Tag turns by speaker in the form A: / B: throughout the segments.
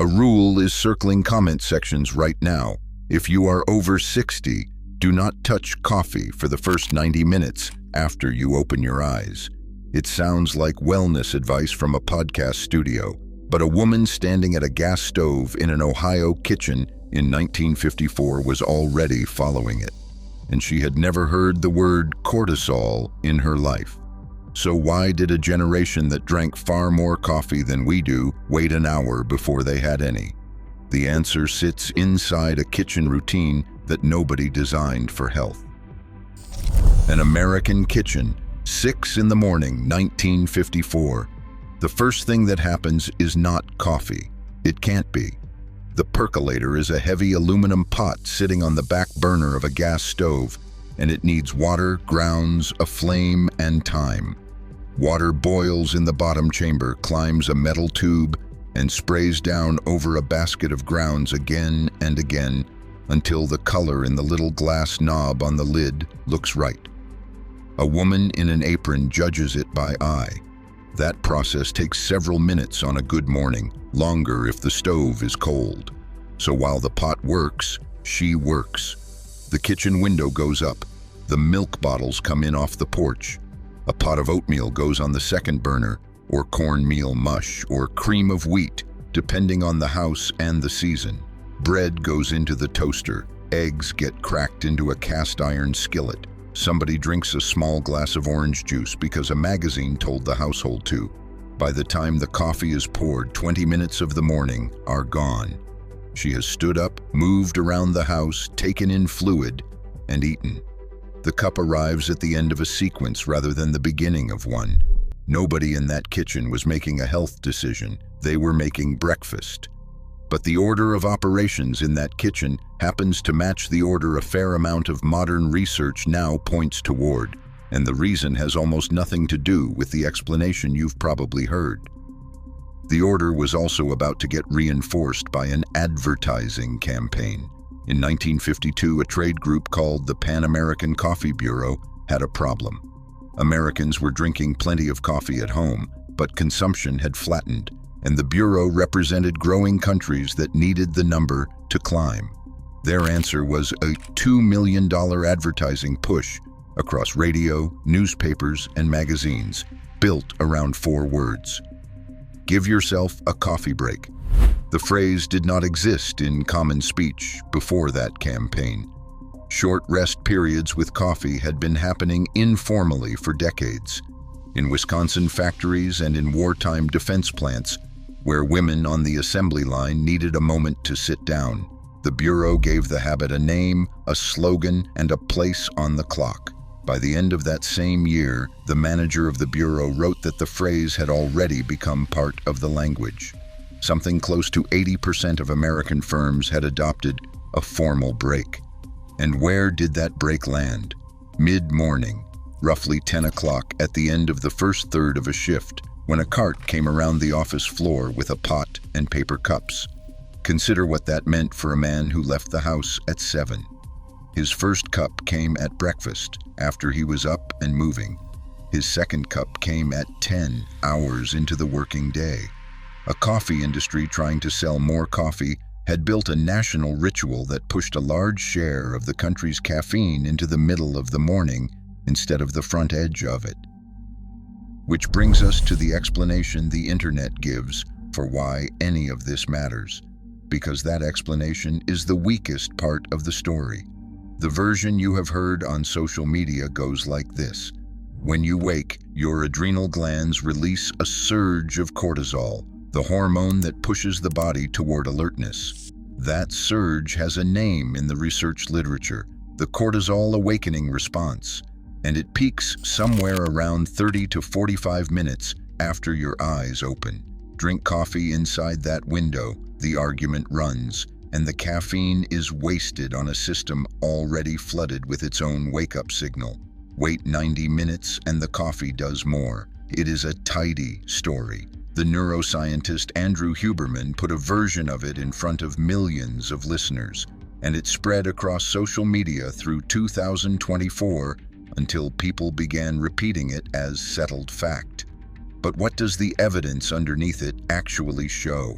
A: A rule is circling comment sections right now. If you are over 60, do not touch coffee for the first 90 minutes after you open your eyes. It sounds like wellness advice from a podcast studio, but a woman standing at a gas stove in an Ohio kitchen in 1954 was already following it, and she had never heard the word cortisol in her life. So why did a generation that drank far more coffee than we do wait an hour before they had any? The answer sits inside a kitchen routine that nobody designed for health. An American kitchen, 6 in the morning, 1954. The first thing that happens is not coffee. It can't be. The percolator is a heavy aluminum pot sitting on the back burner of a gas stove, and it needs water, grounds, a flame, and time. Water boils in the bottom chamber, climbs a metal tube, and sprays down over a basket of grounds again and again until the color in the little glass knob on the lid looks right. A woman in an apron judges it by eye. That process takes several minutes on a good morning, longer if the stove is cold. So while the pot works, she works. The kitchen window goes up. The milk bottles come in off the porch. A pot of oatmeal goes on the second burner, or cornmeal mush, or cream of wheat, depending on the house and the season. Bread goes into the toaster. Eggs get cracked into a cast iron skillet. Somebody drinks a small glass of orange juice because a magazine told the household to. By the time the coffee is poured, 20 minutes of the morning are gone. She has stood up, moved around the house, taken in fluid, and eaten. The cup arrives at the end of a sequence rather than the beginning of one. Nobody in that kitchen was making a health decision. They were making breakfast. But the order of operations in that kitchen happens to match the order a fair amount of modern research now points toward, and the reason has almost nothing to do with the explanation you've probably heard. The order was also about to get reinforced by an advertising campaign. In 1952, a trade group called the Pan American Coffee Bureau had a problem. Americans were drinking plenty of coffee at home, but consumption had flattened, and the Bureau represented growing countries that needed the number to climb. Their answer was a $2 million advertising push across radio, newspapers, and magazines, built around 4 words. Give yourself a coffee break. The phrase did not exist in common speech before that campaign. Short rest periods with coffee had been happening informally for decades. In Wisconsin factories and in wartime defense plants, where women on the assembly line needed a moment to sit down, the Bureau gave the habit a name, a slogan, and a place on the clock. By the end of that same year, the manager of the Bureau wrote that the phrase had already become part of the language. Something close to 80% of American firms had adopted a formal break. And where did that break land? Mid-morning, roughly 10 o'clock at the end of the first third of a shift, when a cart came around the office floor with a pot and paper cups. Consider what that meant for a man who left the house at 7. His first cup came at breakfast, after he was up and moving. His second cup came at 10 hours into the working day. A coffee industry trying to sell more coffee had built a national ritual that pushed a large share of the country's caffeine into the middle of the morning instead of the front edge of it. Which brings us to the explanation the internet gives for why any of this matters, because that explanation is the weakest part of the story. The version you have heard on social media goes like this. When you wake, your adrenal glands release a surge of cortisol, the hormone that pushes the body toward alertness. That surge has a name in the research literature, the cortisol awakening response, and it peaks somewhere around 30 to 45 minutes after your eyes open. Drink coffee inside that window, the argument runs, and the caffeine is wasted on a system already flooded with its own wake-up signal. Wait 90 minutes and the coffee does more. It is a tidy story. The neuroscientist Andrew Huberman put a version of it in front of millions of listeners, and it spread across social media through 2024 until people began repeating it as settled fact. But what does the evidence underneath it actually show?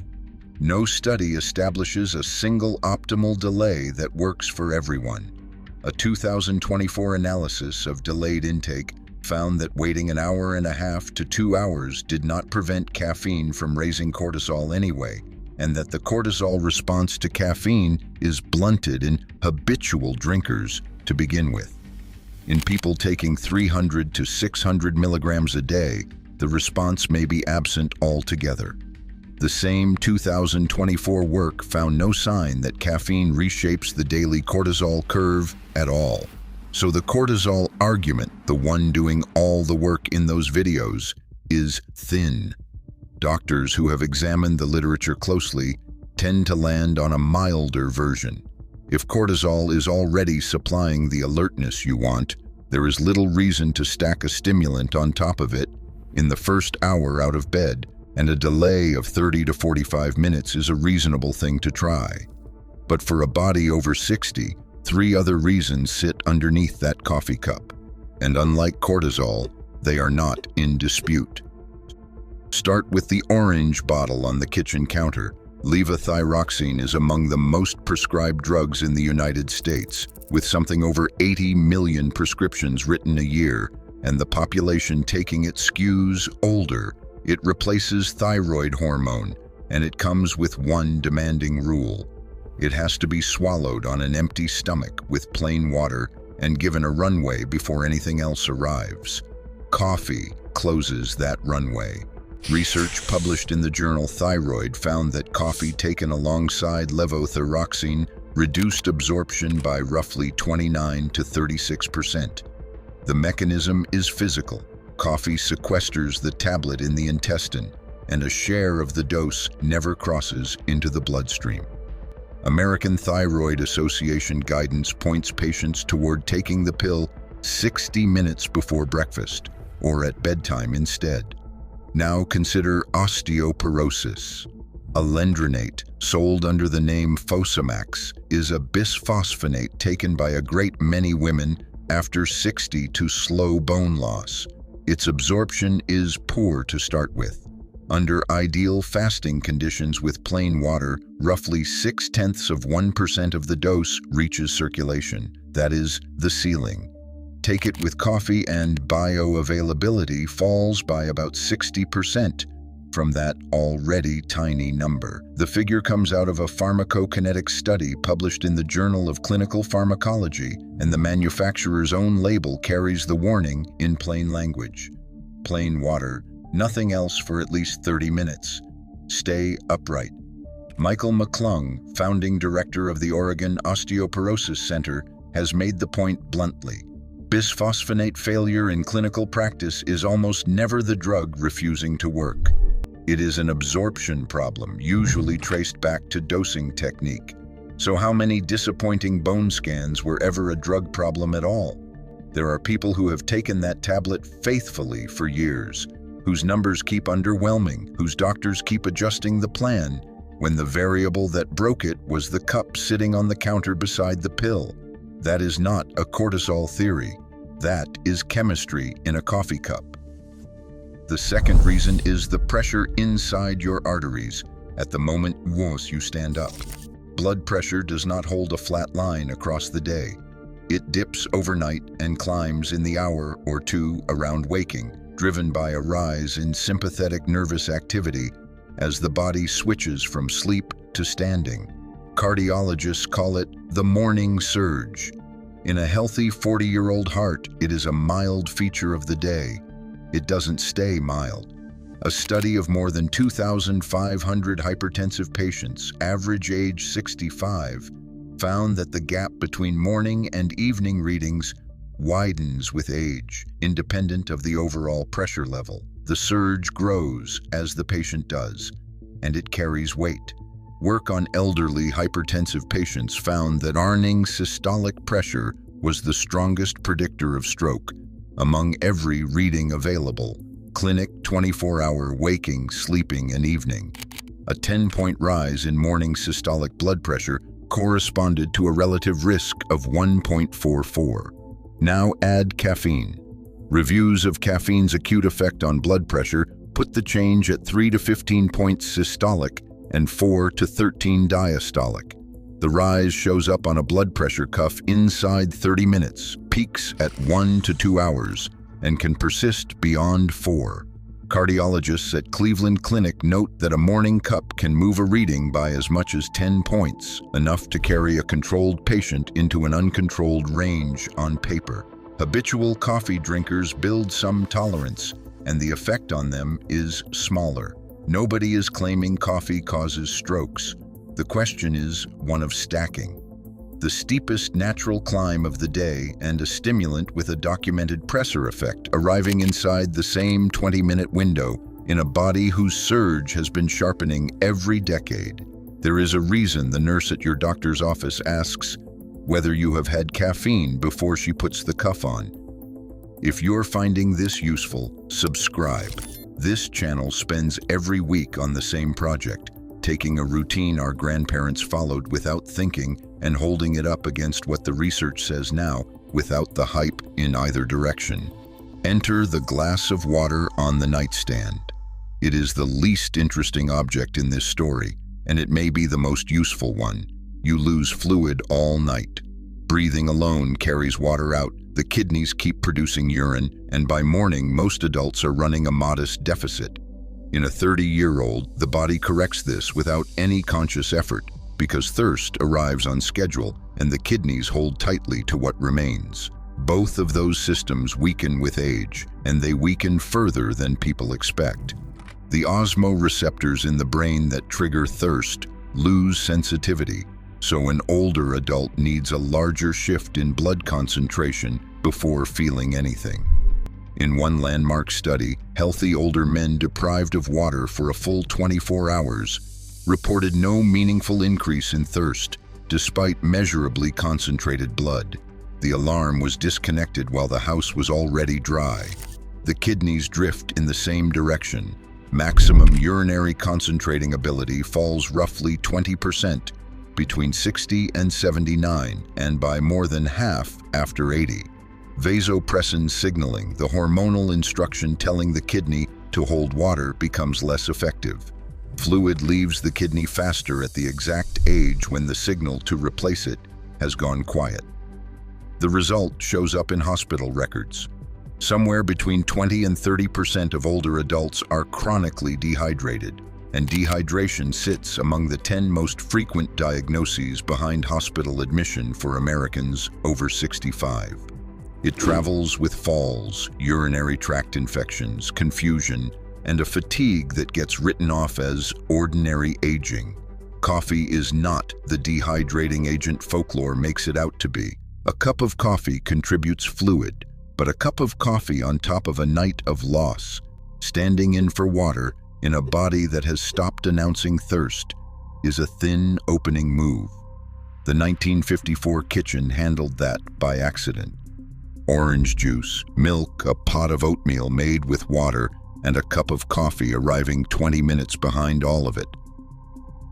A: No study establishes a single optimal delay that works for everyone. A 2024 analysis of delayed intake found that waiting an hour and a half to 2 hours did not prevent caffeine from raising cortisol anyway, and that the cortisol response to caffeine is blunted in habitual drinkers to begin with. In people taking 300 to 600 milligrams a day, the response may be absent altogether. The same 2024 work found no sign that caffeine reshapes the daily cortisol curve at all. So the cortisol argument, the one doing all the work in those videos, is thin. Doctors who have examined the literature closely tend to land on a milder version. If cortisol is already supplying the alertness you want, there is little reason to stack a stimulant on top of it in the first hour out of bed, and a delay of 30 to 45 minutes is a reasonable thing to try. But for a body over 60, 3 other reasons sit underneath that coffee cup. And unlike cortisol, they are not in dispute. Start with the orange bottle on the kitchen counter. Levothyroxine is among the most prescribed drugs in the United States, with something over 80 million prescriptions written a year, and the population taking it skews older. It replaces thyroid hormone, and it comes with one demanding rule. It has to be swallowed on an empty stomach with plain water and given a runway before anything else arrives. Coffee closes that runway. Research published in the journal Thyroid found that coffee taken alongside levothyroxine reduced absorption by roughly 29 to 36%. The mechanism is physical. Coffee sequesters the tablet in the intestine, and a share of the dose never crosses into the bloodstream. American Thyroid Association guidance points patients toward taking the pill 60 minutes before breakfast, or at bedtime instead. Now consider osteoporosis. Alendronate, sold under the name Fosamax, is a bisphosphonate taken by a great many women after 60 to slow bone loss. Its absorption is poor to start with. Under ideal fasting conditions with plain water, roughly 0.6% of the dose reaches circulation. That is the ceiling. Take it with coffee and bioavailability falls by about 60% from that already tiny number. The figure comes out of a pharmacokinetic study published in the Journal of Clinical Pharmacology, and the manufacturer's own label carries the warning in plain language. Plain water, nothing else for at least 30 minutes. Stay upright. Michael McClung, founding director of the Oregon Osteoporosis Center, has made the point bluntly. Bisphosphonate failure in clinical practice is almost never the drug refusing to work. It is an absorption problem, usually traced back to dosing technique. So how many disappointing bone scans were ever a drug problem at all? There are people who have taken that tablet faithfully for years, whose numbers keep underwhelming, whose doctors keep adjusting the plan, when the variable that broke it was the cup sitting on the counter beside the pill. That is not a cortisol theory. That is chemistry in a coffee cup. The second reason is the pressure inside your arteries at the moment you stand up. Blood pressure does not hold a flat line across the day. It dips overnight and climbs in the hour or two around waking, driven by a rise in sympathetic nervous activity as the body switches from sleep to standing. Cardiologists call it the morning surge. In a healthy 40-year-old heart, it is a mild feature of the day. It doesn't stay mild. A study of more than 2,500 hypertensive patients, average age 65, found that the gap between morning and evening readings widens with age, independent of the overall pressure level. The surge grows as the patient does, and it carries weight. Work on elderly hypertensive patients found that earning systolic pressure was the strongest predictor of stroke among every reading available: clinic, 24-hour, waking, sleeping, and evening. A 10-point rise in morning systolic blood pressure corresponded to a relative risk of 1.44. Now add caffeine. Reviews of caffeine's acute effect on blood pressure put the change at 3 to 15 points systolic and 4 to 13 diastolic. The rise shows up on a blood pressure cuff inside 30 minutes, peaks at 1 to 2 hours, and can persist beyond 4. Cardiologists at Cleveland Clinic note that a morning cup can move a reading by as much as 10 points, enough to carry a controlled patient into an uncontrolled range on paper. Habitual coffee drinkers build some tolerance, and the effect on them is smaller. Nobody is claiming coffee causes strokes. The question is one of stacking. The steepest natural climb of the day and a stimulant with a documented pressor effect arriving inside the same 20-minute window in a body whose surge has been sharpening every decade. There is a reason the nurse at your doctor's office asks whether you have had caffeine before she puts the cuff on. If you're finding this useful, subscribe. This channel spends every week on the same project, taking a routine our grandparents followed without thinking and holding it up against what the research says now, without the hype in either direction. Enter the glass of water on the nightstand. It is the least interesting object in this story, and it may be the most useful one. You lose fluid all night. Breathing alone carries water out, the kidneys keep producing urine, and by morning most adults are running a modest deficit. In a 30-year-old, the body corrects this without any conscious effort, because thirst arrives on schedule and the kidneys hold tightly to what remains. Both of those systems weaken with age, and they weaken further than people expect. The osmoreceptors in the brain that trigger thirst lose sensitivity, so an older adult needs a larger shift in blood concentration before feeling anything. In one landmark study, healthy older men deprived of water for a full 24 hours reported no meaningful increase in thirst, despite measurably concentrated blood. The alarm was disconnected while the house was already dry. The kidneys drift in the same direction. Maximum urinary concentrating ability falls roughly 20%, between 60 and 79, and by more than half after 80. Vasopressin signaling, the hormonal instruction telling the kidney to hold water, becomes less effective. Fluid leaves the kidney faster at the exact age when the signal to replace it has gone quiet. The result shows up in hospital records. Somewhere between 20 and 30% of older adults are chronically dehydrated, and dehydration sits among the 10 most frequent diagnoses behind hospital admission for Americans over 65. It travels with falls, urinary tract infections, confusion, and a fatigue that gets written off as ordinary aging. Coffee is not the dehydrating agent folklore makes it out to be. A cup of coffee contributes fluid, but a cup of coffee on top of a night of loss, standing in for water in a body that has stopped announcing thirst, is a thin opening move. The 1954 kitchen handled that by accident. Orange juice, milk, a pot of oatmeal made with water, and a cup of coffee arriving 20 minutes behind all of it.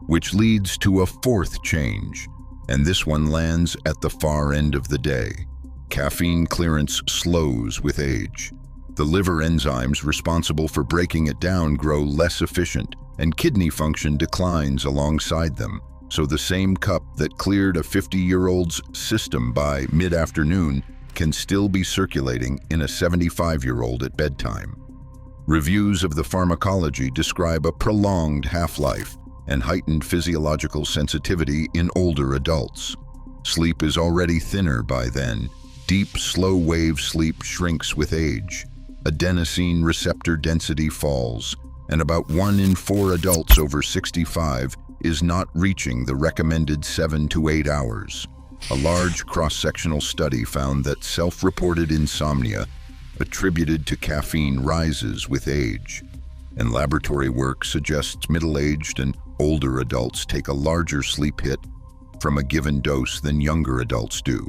A: Which leads to a fourth change, and this one lands at the far end of the day. Caffeine clearance slows with age. The liver enzymes responsible for breaking it down grow less efficient, and kidney function declines alongside them, so the same cup that cleared a 50-year-old's system by mid-afternoon can still be circulating in a 75-year-old at bedtime. Reviews of the pharmacology describe a prolonged half-life and heightened physiological sensitivity in older adults. Sleep is already thinner by then. Deep, slow-wave sleep shrinks with age. Adenosine receptor density falls, and about 1 in 4 adults over 65 is not reaching the recommended 7 to 8 hours. A large cross-sectional study found that self-reported insomnia attributed to caffeine rises with age, and laboratory work suggests middle-aged and older adults take a larger sleep hit from a given dose than younger adults do.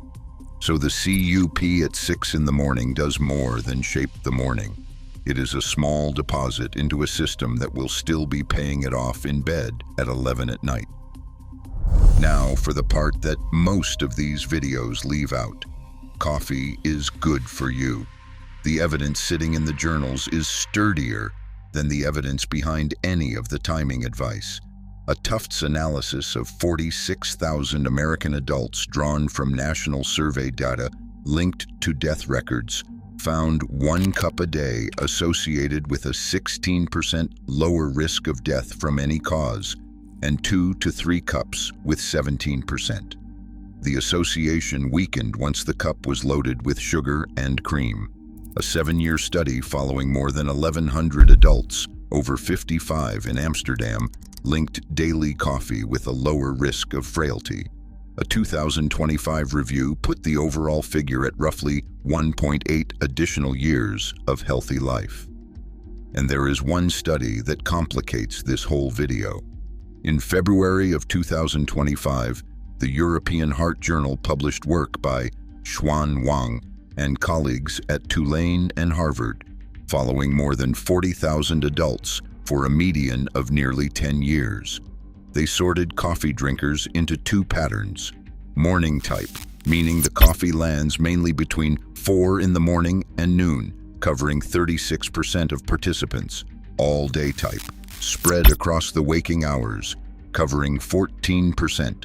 A: So the CUP at 6 in the morning does more than shape the morning. It is a small deposit into a system that will still be paying it off in bed at 11 at night. Now for the part that most of these videos leave out. Coffee is good for you. The evidence sitting in the journals is sturdier than the evidence behind any of the timing advice. A Tufts analysis of 46,000 American adults drawn from national survey data linked to death records found 1 cup a day associated with a 16% lower risk of death from any cause, and 2 to 3 cups with 17%. The association weakened once the cup was loaded with sugar and cream. A 7-year study following more than 1,100 adults, over 55 in Amsterdam, linked daily coffee with a lower risk of frailty. A 2025 review put the overall figure at roughly 1.8 additional years of healthy life. And there is one study that complicates this whole video. In February of 2025, the European Heart Journal published work by Xuan Wang and colleagues at Tulane and Harvard, following more than 40,000 adults for a median of nearly 10 years. They sorted coffee drinkers into 2 patterns. Morning type, meaning the coffee lands mainly between 4 in the morning and noon, covering 36% of participants. All day type, spread across the waking hours, covering 14%.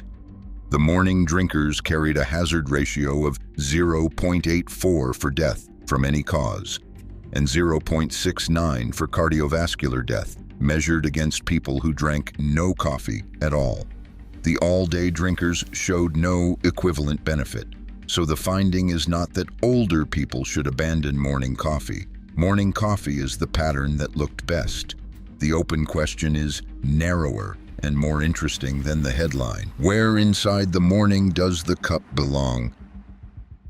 A: The morning drinkers carried a hazard ratio of 0.84 for death from any cause, and 0.69 for cardiovascular death, measured against people who drank no coffee at all. The all-day drinkers showed no equivalent benefit, so the finding is not that older people should abandon morning coffee. Morning coffee is the pattern that looked best. The open question is narrower and more interesting than the headline. Where inside the morning does the cup belong?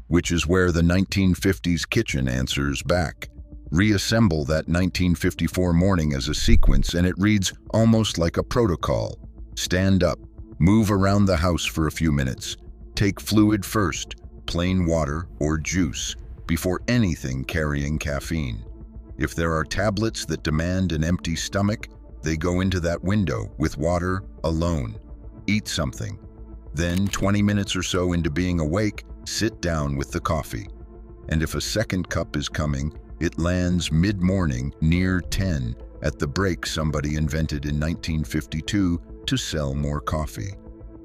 A: Which is where the 1950s kitchen answers back. Reassemble that 1954 morning as a sequence and it reads almost like a protocol. Stand up, move around the house for a few minutes. Take fluid first, plain water or juice, before anything carrying caffeine. If there are tablets that demand an empty stomach, they go into that window with water alone. Eat something. Then 20 minutes or so into being awake, sit down with the coffee. And if a second cup is coming, it lands mid-morning near 10 at the break somebody invented in 1952 to sell more coffee.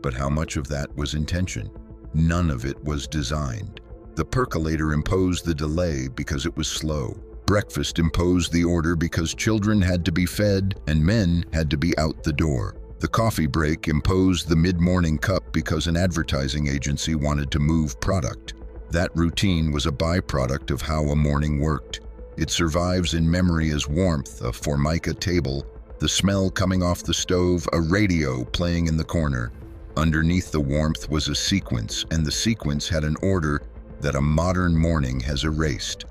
A: But how much of that was intention? None of it was designed. The percolator imposed the delay because it was slow. Breakfast imposed the order because children had to be fed and men had to be out the door. The coffee break imposed the mid-morning cup because an advertising agency wanted to move product. That routine was a byproduct of how a morning worked. It survives in memory as warmth, a formica table, the smell coming off the stove, a radio playing in the corner. Underneath the warmth was a sequence, and the sequence had an order that a modern morning has erased.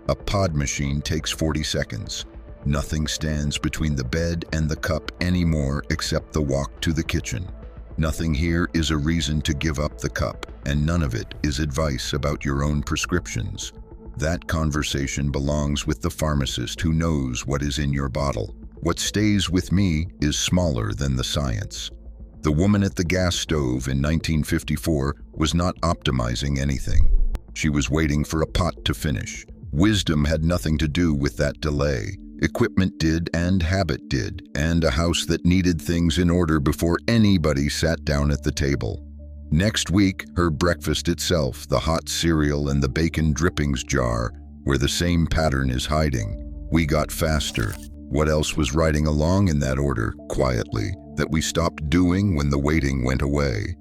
A: A pod machine takes 40 seconds. Nothing stands between the bed and the cup anymore except the walk to the kitchen. Nothing here is a reason to give up the cup, and none of it is advice about your own prescriptions. That conversation belongs with the pharmacist who knows what is in your bottle. What stays with me is smaller than the science. The woman at the gas stove in 1954 was not optimizing anything. She was waiting for a pot to finish. Wisdom had nothing to do with that delay. Equipment did, and habit did, and a house that needed things in order before anybody sat down at the table. Next week, her breakfast itself, the hot cereal and the bacon drippings jar, where the same pattern is hiding. We got faster. What else was riding along in that order, quietly, that we stopped doing when the waiting went away?